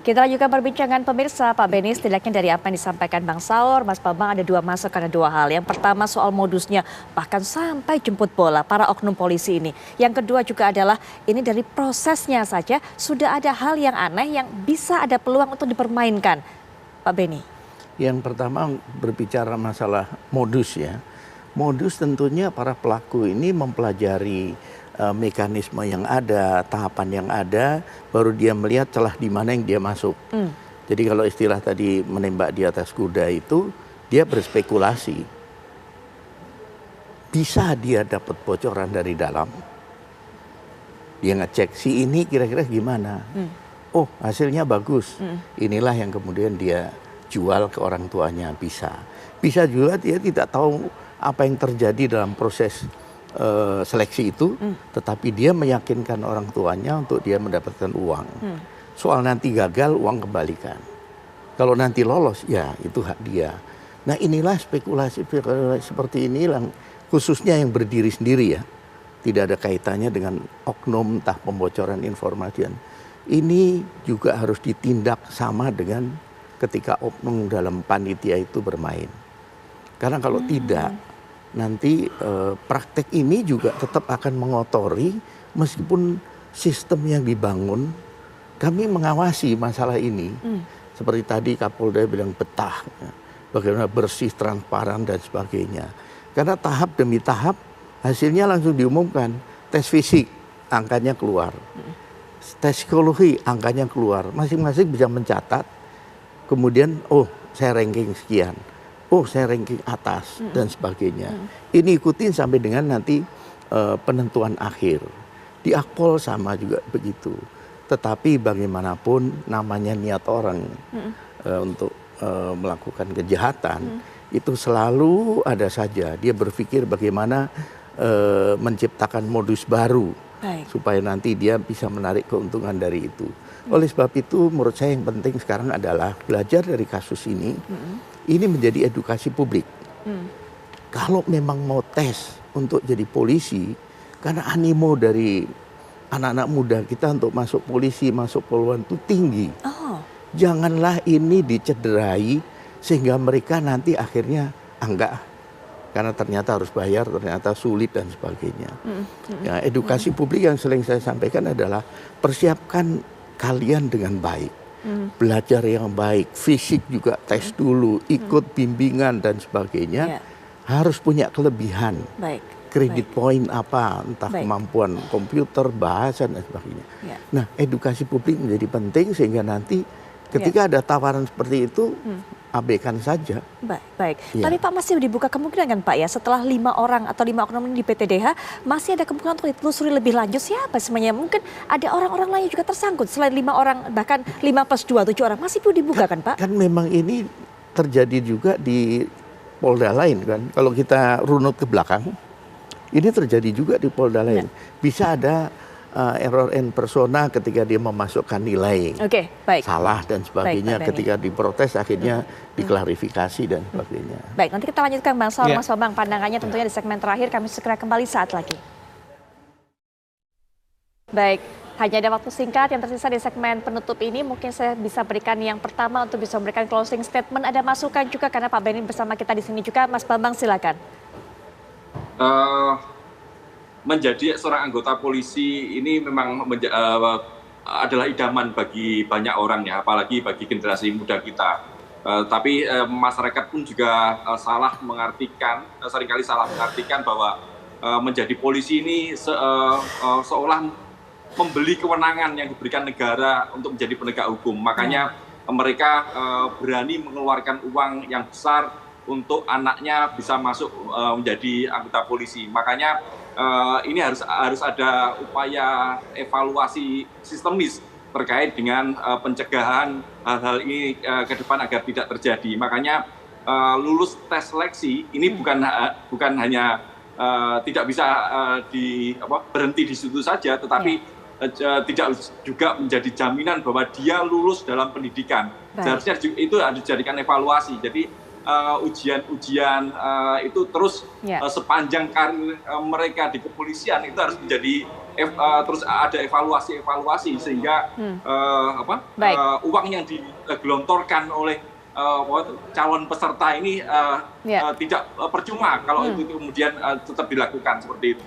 Kita lanjutkan perbincangan pemirsa. Pak Beni, setidaknya dari apa yang disampaikan Bang Saur, Mas Bambang ada dua masukan, ada dua hal. Yang pertama soal modusnya, bahkan sampai jemput bola para oknum polisi ini. Yang kedua juga adalah ini dari prosesnya saja sudah ada hal yang aneh yang bisa ada peluang untuk dipermainkan. Pak Beni. Yang pertama berbicara masalah modus ya. Modus tentunya para pelaku ini mempelajari mekanisme yang ada, tahapan yang ada, baru dia melihat celah di mana yang dia masuk. Jadi kalau istilah tadi menembak di atas kuda itu, dia berspekulasi. Bisa dia dapat bocoran dari dalam. Dia ngecek si ini kira-kira gimana. Oh, hasilnya bagus. Inilah yang kemudian dia jual ke orang tuanya, bisa. Bisa juga dia tidak tahu apa yang terjadi dalam proses seleksi itu, tetapi dia meyakinkan orang tuanya untuk dia mendapatkan uang. Soal nanti gagal, uang kembalikan. Kalau nanti lolos, ya itu hak dia. Nah inilah spekulasi seperti ini, khususnya yang berdiri sendiri ya. Tidak ada kaitannya dengan oknum, entah pembocoran informasi. Ini juga harus ditindak sama dengan ketika oknum dalam panitia itu bermain. Karena kalau tidak, nanti praktek ini juga tetap akan mengotori meskipun sistem yang dibangun, kami mengawasi masalah ini. Seperti tadi Kapolda bilang betah, ya, bagaimana bersih, transparan dan sebagainya. Karena tahap demi tahap hasilnya langsung diumumkan. Tes fisik, angkanya keluar. Tes psikologi, angkanya keluar. Masing-masing bisa mencatat, kemudian oh saya ranking sekian. Oh saya ranking atas dan sebagainya. Ini ikutin sampai dengan nanti penentuan akhir. Di Akpol sama juga begitu. Tetapi bagaimanapun namanya niat orang untuk melakukan kejahatan, itu selalu ada saja. Dia berpikir bagaimana menciptakan modus baru. Supaya nanti dia bisa menarik keuntungan dari itu. Oleh sebab itu menurut saya yang penting sekarang adalah belajar dari kasus ini. Ini menjadi edukasi publik. Kalau memang mau tes untuk jadi polisi, karena animo dari anak-anak muda kita untuk masuk polisi, masuk poluan itu tinggi. Janganlah ini dicederai sehingga mereka nanti akhirnya enggak. Karena ternyata harus bayar, ternyata sulit dan sebagainya. Ya, edukasi publik yang sering saya sampaikan adalah persiapkan kalian dengan baik. Belajar yang baik, fisik juga tes dulu, ikut bimbingan dan sebagainya. Harus punya kelebihan. Kredit point apa, entah kemampuan komputer, bahasa dan sebagainya. Nah, edukasi publik menjadi penting sehingga nanti ketika ada tawaran seperti itu, abaikan saja. Baik. Tapi Pak masih dibuka kemungkinan kan Pak ya, setelah 5 orang atau 5 oknum ini di PTDH, masih ada kemungkinan untuk ditelusuri lebih lanjut siapa sebenarnya? Mungkin ada orang-orang lain juga tersangkut selain 5 orang, bahkan 5+2, 7 orang. Masih perlu dibuka kan Pak? Kan memang ini terjadi juga di Polda lain kan. Kalau kita runut ke belakang, ini terjadi juga di Polda lain. Bisa ada error in persona ketika dia memasukkan nilai salah dan sebagainya, ketika diprotes akhirnya diklarifikasi dan sebagainya. Baik, nanti kita lanjutkan Bang Saur, Mas Bambang, pandangannya tentunya di segmen terakhir. Kami segera kembali saat lagi. Baik, hanya ada waktu singkat yang tersisa di segmen penutup ini. Mungkin saya bisa berikan yang pertama untuk bisa memberikan closing statement. Ada masukan juga karena Pak Beni bersama kita di sini juga. Mas Bambang silakan. Menjadi seorang anggota polisi ini memang adalah idaman bagi banyak orang ya, apalagi bagi generasi muda kita. Tapi masyarakat pun juga seringkali salah mengartikan bahwa menjadi polisi ini seolah membeli kewenangan yang diberikan negara untuk menjadi penegak hukum. Makanya mereka berani mengeluarkan uang yang besar untuk anaknya bisa masuk menjadi anggota polisi. Makanya ini harus ada upaya evaluasi sistemis terkait dengan pencegahan hal-hal ini ke depan agar tidak terjadi. Makanya lulus tes seleksi ini bukan hanya tidak bisa berhenti di situ saja, tetapi tidak juga menjadi jaminan bahwa dia lulus dalam pendidikan. Seharusnya itu harus dijadikan evaluasi. Jadi ujian-ujian itu terus sepanjang karir mereka di kepolisian itu harus menjadi terus ada evaluasi sehingga Baik. uang yang digelontorkan oleh calon peserta ini tidak percuma kalau itu kemudian tetap dilakukan seperti itu.